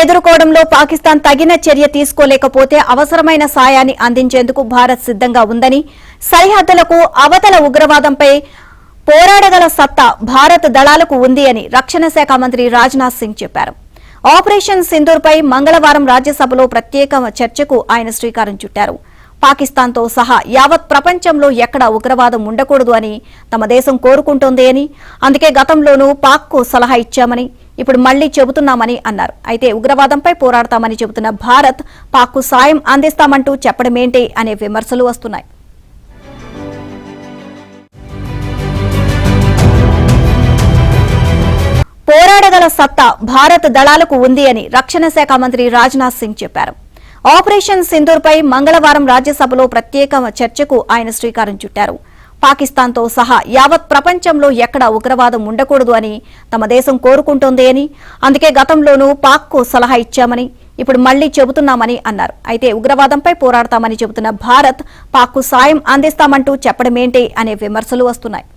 ఎదుర్కోవడంలో పాకిస్తాన్ తగిన చర్య తీసుకోలేకపోతే అవసరమైన సాయాన్ని అందించేందుకు భారత్ సిద్ధంగా ఉందని, సరిహద్దులకు అవతల ఉగ్రవాదంపై పోరాడగల సత్తా భారత్ దళాలకు ఉంది అని రక్షణ శాఖ మంత్రి రాజ్నాథ్ సింగ్ చెప్పారు. ఆపరేషన్ సింధూర్పై మంగళవారం రాజ్యసభలో ప్రత్యేక చర్చకు ఆయన శ్రీకారం చుట్టారు. పాకిస్తాన్తో సహా యావత్ ప్రపంచంలో ఎక్కడ ఉగ్రవాదం ఉండకూడదు అని తమ దేశం కోరుకుంటోంది అని, అందుకే గతంలోనూ పాక్కు సలహా ఇచ్చామని, ఇప్పుడు మళ్లీ చెబుతున్నామని అన్నారు. అయితే ఉగ్రవాదంపై పోరాడతామని చెబుతున్న భారత్ పాక్కు సాయం అందిస్తామంటూ చెప్పడమేంటి అనే విమర్శలు వస్తున్నాయి. పోరాడగల సత్తా భారత్ దళాలకు ఉంది అని రక్షణ శాఖ మంత్రి రాజ్నాథ్ సింగ్ చెప్పారు. ఆపరేషన్ సింధూర్పై మంగళవారం రాజ్యసభలో ప్రత్యేక చర్చకు ఆయన శ్రీకారం చుట్టారు. పాకిస్తాన్తో సహా యావత్ ప్రపంచంలో ఎక్కడ ఉగ్రవాదం ఉండకూడదు అని తమ దేశం కోరుకుంటోంది అని, అందుకే గతంలోనూ పాక్కు సలహా ఇచ్చామని, ఇప్పుడు మళ్లీ చెబుతున్నామని అన్నారు. అయితే ఉగ్రవాదంపై పోరాడతామని చెబుతున్న భారత్ పాక్కు సాయం అందిస్తామంటూ చెప్పడమేంటి అనే విమర్శలు వస్తున్నాయి.